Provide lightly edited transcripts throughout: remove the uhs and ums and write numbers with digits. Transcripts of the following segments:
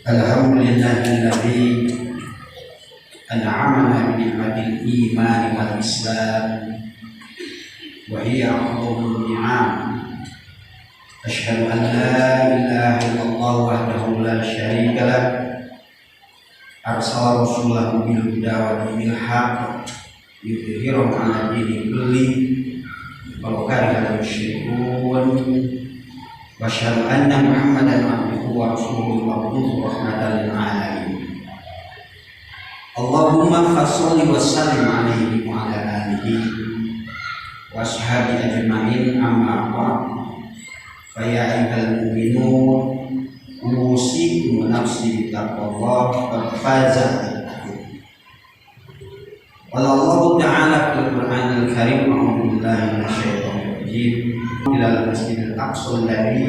Alhamdulillahilladzi an'amana bi ni'matil iman wal islam wa hiya a'dhamul ni'am. Asyhadu an la ilaha illallah wahdahu la syarika lah, arsala rasulahu bil huda wa dinil haqq yudhhiruhu 'ala dini kulli walau karihal musyrikun. Wa asyhadu anna Muhammadan abduhu wa rasuluhu mab'utsun rahmatan lil alamin. Allahumma shalli wa sallim 'alaihi wa 'ala alihi wa ashabihi ajma'in, amma ba'd. Fa ya ayyuhal mu'minun usikum wa nafsi bi taqwallah qad faza al-muttaqun. Qala Allah ta'ala fil Qur'anil Karim, a'udzu billahi minasyaitonir rajim. Ilal masjidil aqsa alladzi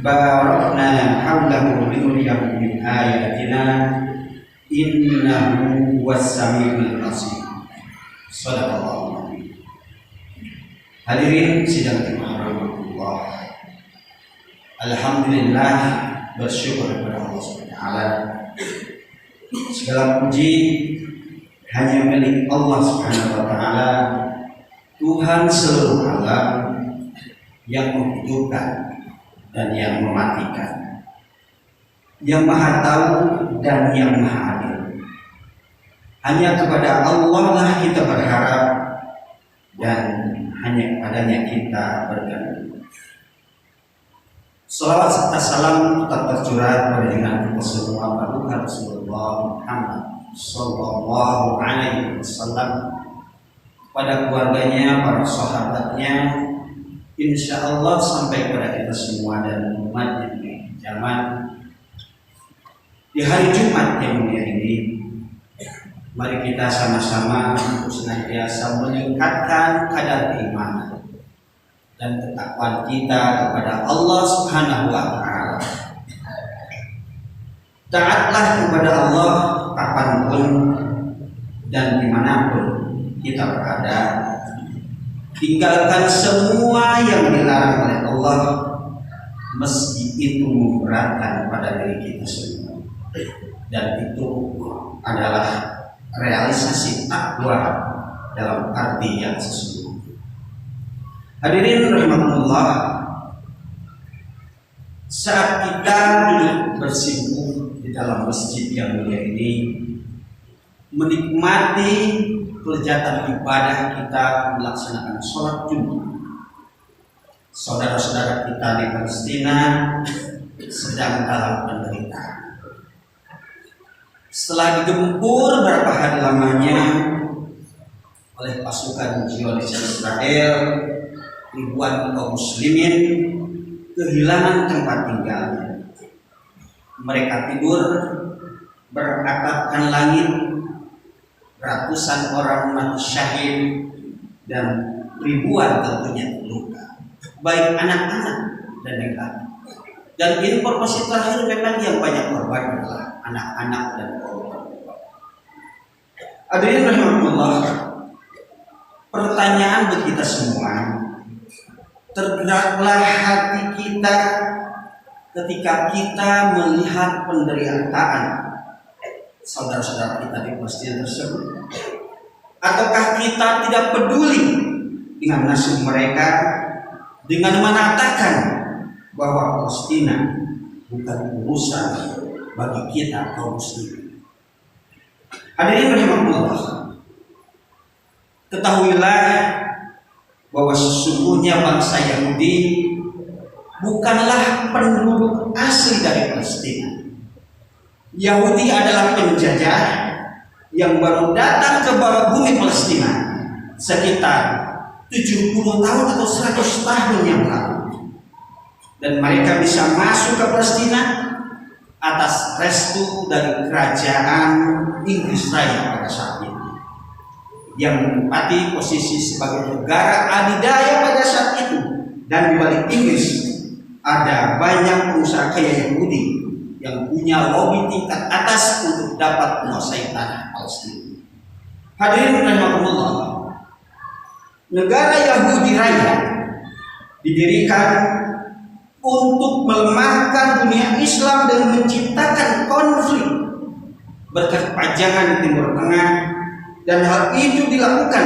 barakna hawlahu linuriyahu min ayatina innahu was-sami'ul basir. Shadaqallahu. Hadirin sidang rahmatullah. Alhamdulillah, bersyukur kepada Allah SWT. Segala puji hanya milik Allah SWT, Tuhan seluruh alam, yang menghidupkan dan yang mematikan, yang maha tahu dan yang maha adil. Hanya kepada Allah lah kita berharap dan hanya kepadanya kita bergantung. Salawat serta salam tetap tercurah pada dengan kita semua Bapak Rasulullah Muhammad Sallallahu Alaihi Wasallam, pada keluarganya, para sahabatnya, insya Allah sampai kepada kita semua dan umat yang zaman di hari Jumat yang mulia ini. Mari kita sama-sama untuk senantiasa meningkatkan kadar keimanan dan ketakwaan kita kepada Allah Subhanahu wa Ta'ala. Taatlah kepada Allah kapanpun dan dimanapun kita berada. Tinggalkan semua yang dilarang oleh Allah, meski itu memberatkan pada diri kita semua, dan itu adalah realisasi takwa dalam arti yang sesungguhnya. Hadirin rahimakumullah, saat kita duduk bersinggung di dalam masjid yang mulia ini, menikmati kelezatan ibadah kita melaksanakan sholat Jumat, saudara-saudara kita di Palestina sedang dalam penderitaan. Setelah digempur berapa hari lamanya oleh pasukan Zionis Israel, ribuan kaum muslimin kehilangan tempat tinggalnya. Mereka tidur beratapkan langit, ratusan orang mati syahid dan ribuan tentunya terluka, baik anak-anak dan yang lain. Dan informasi terakhir memang yang banyak korban adalah anak-anak dan korban. Hadirin rahmatullah, pertanyaan bagi kita semua, tergeraklah hati kita ketika kita melihat penderitaan saudara-saudara kita di Palestina tersebut? Ataukah kita tidak peduli dengan nasib mereka dengan mengatakan bahwa Palestina bukan urusan bagi kita kaum muslimin? Hadirin rahimakumullah, ketahuilah bahwa sesungguhnya bangsa Yahudi bukanlah penduduk asli dari Palestina. Yahudi adalah penjajah yang baru datang ke bumi Palestina sekitar 70 tahun atau 100 tahun yang lalu. Dan mereka bisa masuk ke Palestina atas restu dari kerajaan Inggris Raya pada saat itu, yang menempati posisi sebagai negara adidaya pada saat itu. Dan di balik Inggris ada banyak pengusaha kaya Yahudi yang punya lobby tingkat atas untuk dapat menguasai tanah Palestina. Hadirin rahimakumullah, negara Yahudi Raya didirikan untuk melemahkan dunia Islam dan menciptakan konflik berkepanjangan di Timur Tengah, dan hal itu dilakukan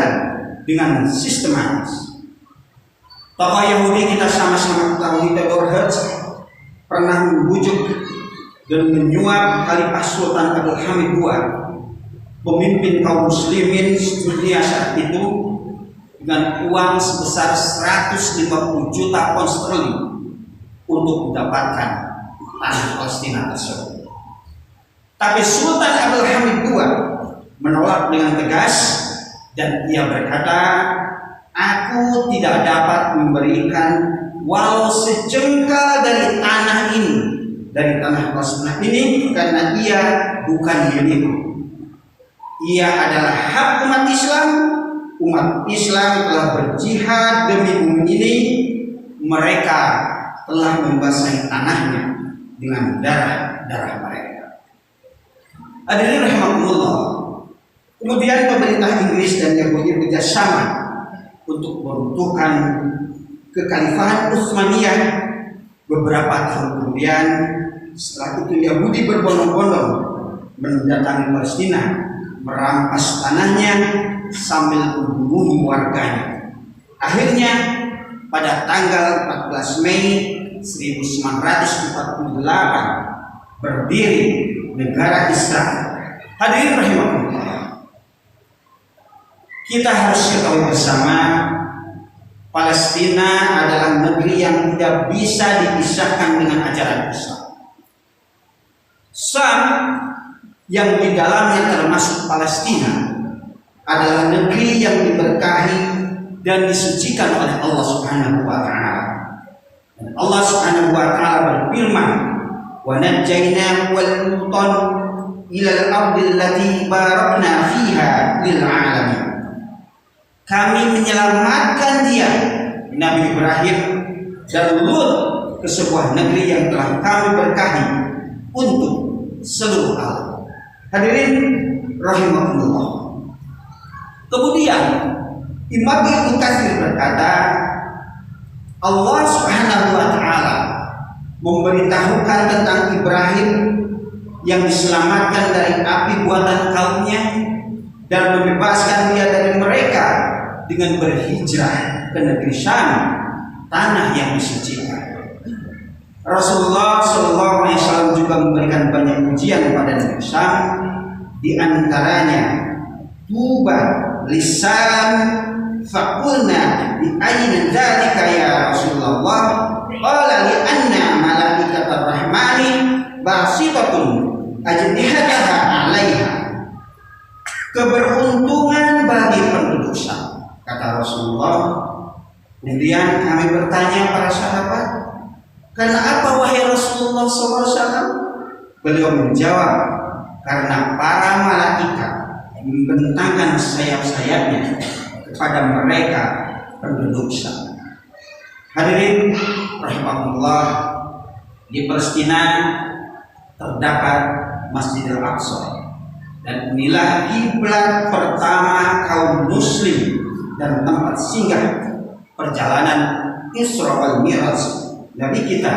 dengan sistematis. Tokoh Yahudi kita sama-sama ketahui, Theodor Herzl pernah membujuk dan menyuap Khalifah Sultan Abdul Hamid II, pemimpin kaum muslimin dunia saat itu, dengan uang sebesar 150 juta pound sterling untuk mendapatkan tanah Palestina tersebut. Tapi Sultan Abdul Hamid II menolak dengan tegas, dan ia berkata, "Aku tidak dapat memberikan walau sejengkal dari tanah ini, dari tanah Palestina ini, karena ia bukan milikku. Ia adalah hak umat Islam. Umat Islam telah berjihad demi bumi ini. Mereka telah membasahi tanahnya dengan darah-darah mereka." Hadirin rahimakumullah, kemudian pemerintah Inggris dan Yahudi bekerjasama untuk meruntuhkan kekhalifahan Utsmaniyah. Beberapa tahun kemudian, setelah itu Yahudi berbondong-bondong mendatangi Palestina, merampas tanahnya sambil membunuh warganya. Akhirnya pada tanggal 14 Mei 1948 berdiri negara Israel. Hadirin rahimakumullah, kita harus ketahui bersama, Palestina adalah negeri yang tidak bisa dipisahkan dengan ajaran Islam. Syam yang di dalamnya termasuk Palestina adalah negeri yang diberkahi dan disucikan oleh Allah Subhanahu wa taala. Dan Allah Subhanahu wa taala berfirman, "Wa najjayna wal lutan ila al-ardi allati barakna fiha lil alamin." Kami menyelamatkan dia, Nabi Ibrahim dan Lut, ke sebuah negeri yang telah kami berkahi untuk seluruh alam. Hadirin rahimakumullah. Kemudian Imam Ibnu Katsir berkata, Allah Subhanahu wa taala memberitahukan tentang Ibrahim yang diselamatkan dari api buatan kaumnya dan membebaskan dia dari mereka dengan berhijrah ke negeri Syam, tanah yang disucikan. Rasulullah SAW juga memberikan banyak pujian kepada negeri Syam, di antaranya tuba lisan faqulna bi ayyin dzalika ya Rasulullah, qala li anna malaikatar rahmani basitatun ajnihataha 'alaiha. Keberuntungan bagi penduduk Syam, kata Rasulullah. Kemudian kami bertanya para sahabat, karena apa wahai Rasulullah SAW? Beliau menjawab, karena para malaikat membentangkan sayap-sayapnya kepada mereka penduduk Syam. Hadirin rahimakumullah, di Palestina terdapat Masjidil Aqsa, dan inilah kiblat pertama kaum muslim dan tempat singgah perjalanan Isra wal Mi'raj Nabi kita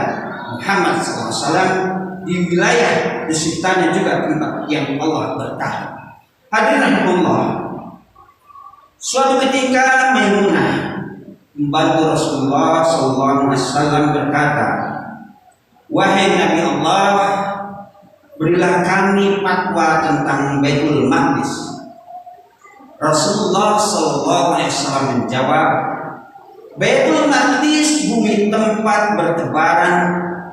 Muhammad SAW. Di wilayah di sekitarnya juga tempat yang Allah berkahi. Hadirin rahimakumullah, suatu ketika Maimunah membantu Rasulullah SAW berkata, wahai Nabi Allah, berilah kami fatwa tentang Baitul Maqdis. Rasulullah SAW menjawab, Baitul Maqdis bumi tempat bertebaran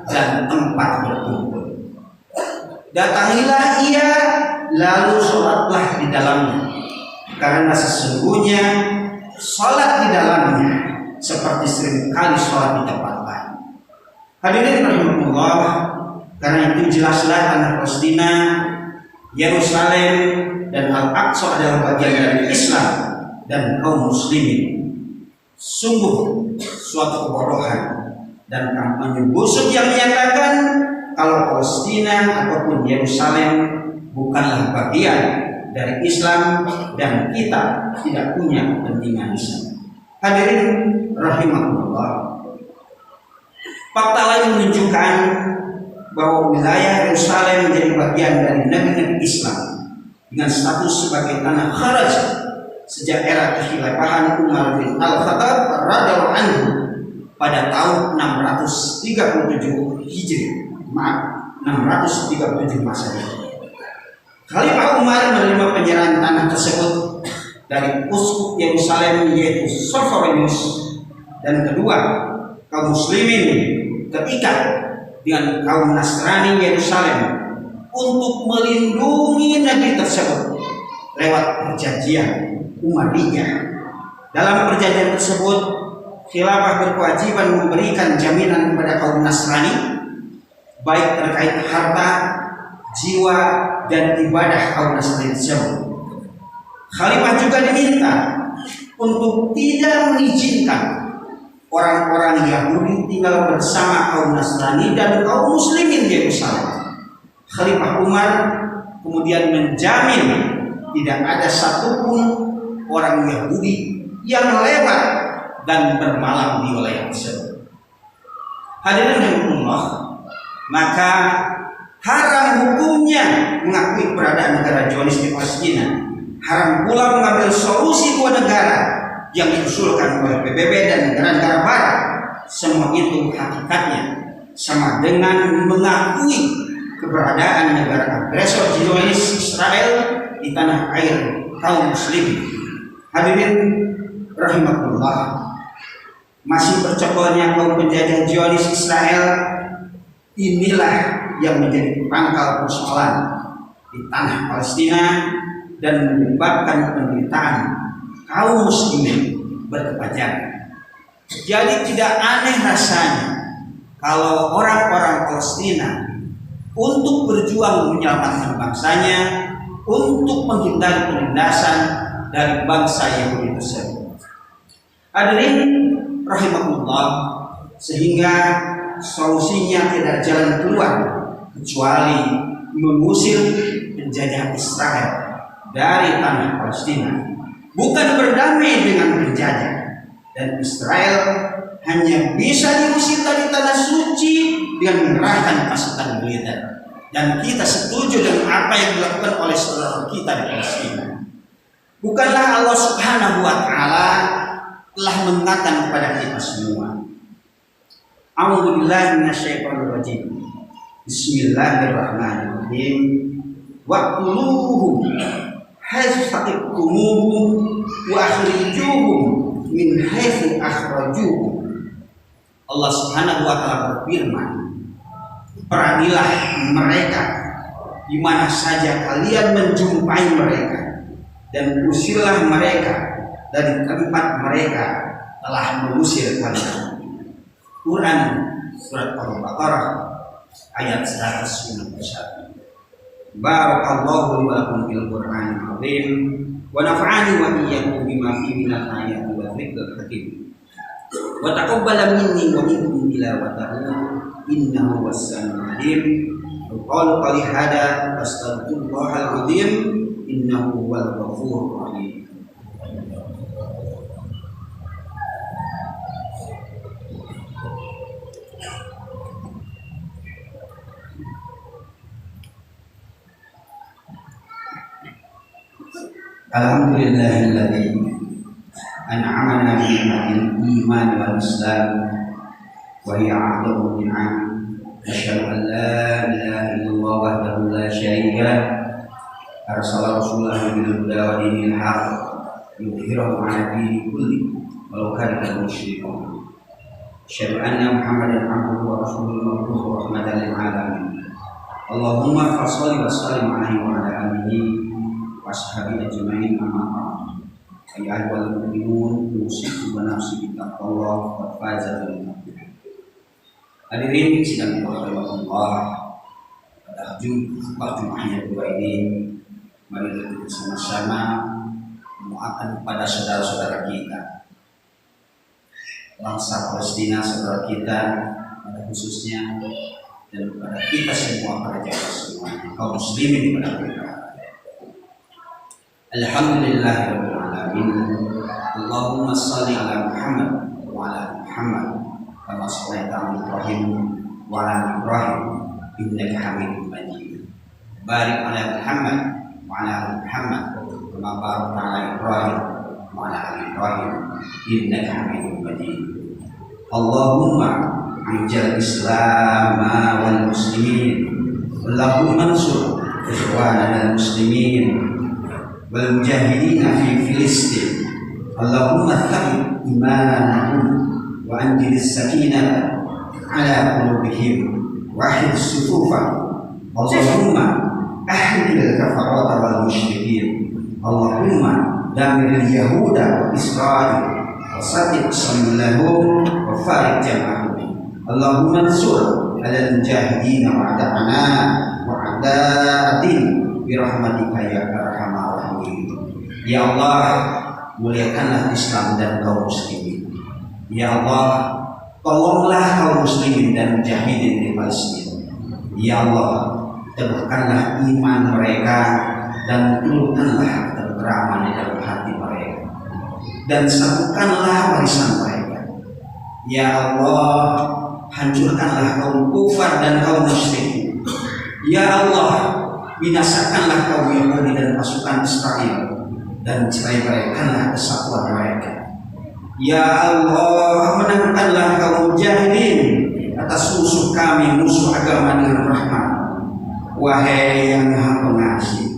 dan tempat berkumpul. Datangilah ia, lalu sholatlah di dalamnya, karena sesungguhnya sholat di dalamnya seperti seringkali sholat di tempat lain. Hadirin rahimakumullah, karena itu jelaslah tanah Palestina, Yerusalem dan Al-Aqsa adalah bagian dari Islam dan kaum muslimin. Sungguh suatu kebodohan dan kampanye busuk yang menyatakan kalau Palestina ataupun Yerusalem bukanlah bagian dari Islam dan kita tidak punya kepentingan di sana. Hadirin rahimahullah, fakta lain menunjukkan bahwa wilayah Yerusalem menjadi bagian dari negeri Islam dengan status sebagai tanah kharaj sejak era kekhilafahan Umar bin Al-Khattab radhiyallahu anhu pada tahun 637 Hijri. 637 Masehi. Khalifah Umar menerima penyerahan tanah tersebut dari uskup Yerusalem yaitu Sophronius, dan kedua, kaum muslimin terikat dengan kaum Nasrani Yerusalem untuk melindungi negeri tersebut lewat perjanjian Umayyah. Dalam perjanjian tersebut, khilafah berkewajiban memberikan jaminan kepada kaum Nasrani baik terkait harta, jiwa, dan ibadah kaum Nasrani tersebut. Khalifah juga diminta untuk tidak mengizinkan orang-orang Yahudi tinggal bersama kaum Nasrani dan kaum muslimin di Yerusalem. Khalifah Umar kemudian menjamin tidak ada satupun orang Yahudi yang lewat dan bermalam di wilayah tersebut. Hadirin rahimakumullah, maka haram hukumnya mengakui keberadaan negara Zionis di Palestina. Haram pula mengambil solusi dua negara yang diusulkan oleh PBB dan negara-negara Barat. Semua itu hakikatnya sama dengan mengakui keberadaan negara agresor Zionis Israel di tanah air kaum muslimin. Hadirin rahimakumullah, masih bercekolnya kaum penjajah Zionis Israel inilah yang menjadi pangkal persoalan di tanah Palestina dan menyebabkan penderitaan kaum muslimin berkepanjangan. Jadi tidak aneh rasanya kalau orang-orang Palestina untuk berjuang menyelamatkan bangsanya, untuk menghindari penindasan dari bangsa Yahudi tersebut. Hadirin rahimahullah, sehingga solusinya tidak jalan keluar kecuali mengusir penjajah Israel dari tanah Palestina, bukan berdamai dengan penjajah. Dan Israel hanya bisa diusir dari tanah suci dengan mengerahkan pasukan militer. Dan kita setuju dengan apa yang dilakukan oleh saudara kita di Palestina. Bukanlah Allah Subhanahu wa Ta'ala telah mengatakan kepada kita semua, A'udzubillahi minasyaitonir rajim. Bismillahirrahmanirrahim. Waqtuluhum haitsu taqtumuhum wa akhrijuhum min haitsu akhrajuhum. Allah Subhanahu wa Ta'ala berfirman, perangilah mereka di mana saja kalian menjumpai mereka, dan usirlah mereka dari tempat mereka telah mengusir kalian. Quran surat Al-Baqarah ayat 191. Barakallahu wa lakum bil Qur'anil azim wa nafa'ani wa iyyakum bima fihi minal ayati wa dzikril hakim. Wa taqabbala minni wa minkum tilawatahu innahu was-sami'ul 'alim. Qalu qali hada astaghfirullahal azim innahu wal ghafurur rahim. Alhamdulillahilladzi an'amana bi ni'matil iman wal islam wa hiya 'a'zamu ni'am. Asyhadu an la ilaha illallah wahdahu la syarika lah, arsala rasulahu bil huda wa dinil haqq yudhhirahu 'ala dini kulli walau kana musyrikun. Asyhadu anna Muhammadan 'abduhu wa rasuluhu rahmatan lil 'alamin. Allahumma shalli wa sallim 'alaihi wa 'ala alihi washabi ajmain, amma ba'd. Ayyuhal mu'minun, usikum wa nafsi bittaqwallah wa faza bil muttaqin. Hadirin sidang Allah, pada Jumatnya dua ini, mari kita bersama-sama mendoakan kepada saudara-saudara kita, bangsa Palestina, saudara kita pada khususnya, dan kepada kita semua, para jamaah semuanya, kaum muslimin pada kita. Alhamdulillahirabbil alamin. Allahumma shalli ala Muhammad wa ala Muhammad kama shallaita ala Ibrahim wa ala Ibrahim innaka Hamidum Majid. Barik ala Muhammad wa ala Muhammad kama barakta ala Ibrahim wa ala Ibrahim innaka Hamidum Majid. Allahumma ij'al Islam wal muslimin. Allahumma ansur ikhwanana al-muslimin wal mujahidin fi Filistin. Allahumma thabbit imanahum wa anzil as-sakinata ala qulubihim wahid sufufahum. Allahumma ahlil kafarata wal musyrikin. Allahumma damir al-yahuda wa Israil wa sadid samlahum wa farid jama'ahum. Allahumma ansur ala al-mujahidin wa ada'ana wa ada'atin birahmatika ya arhamar rahimin. Ya Allah, muliakanlah Islam dan kaum muslimin. Ya Allah, tolonglah kaum muslimin dan mujahidin di Palestina. Ya Allah, teguhkanlah iman mereka dan turunkanlah ketenteraman di dalam hati mereka dan satukanlah warisan mereka. Ya Allah, hancurkanlah kaum kufar dan kaum musyrik. Ya Allah, binasakanlah kaum Yahudi dan pasukan Israel dan cerai-beraikanlah kesatuan mereka. Ya Allah, menangkanlah kaum mujahidin atas musuh kami, musuh agama dengan rahmat. Wahai yang Maha Pengasih,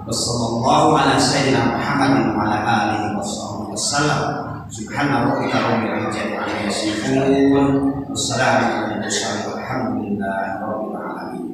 wassallallahu ala sayyidina Muhammadin wa ala alihi wasallam. Subhana rabbika rabbil izzati amma yasifun. Wassalamu ala mursalin walhamdulillahi rabbil alamin.